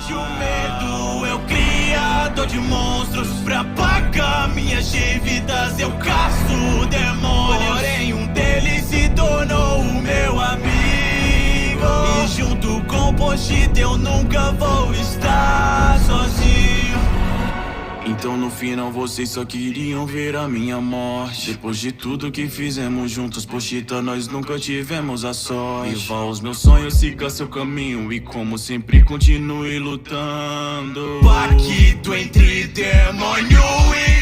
Hoje o medo é o criador de monstros. Pra pagar minhas dívidas eu caço demônios. Porém um deles se tornou o meu amigo. E junto com o Pochita eu nunca vou estar sozinho. Então no final vocês só queriam ver a minha morte. Depois de tudo que fizemos juntos, Pochita, nós nunca tivemos a sorte. Viva os meus sonhos, siga seu caminho e como sempre continue lutando. Pacto entre demônio e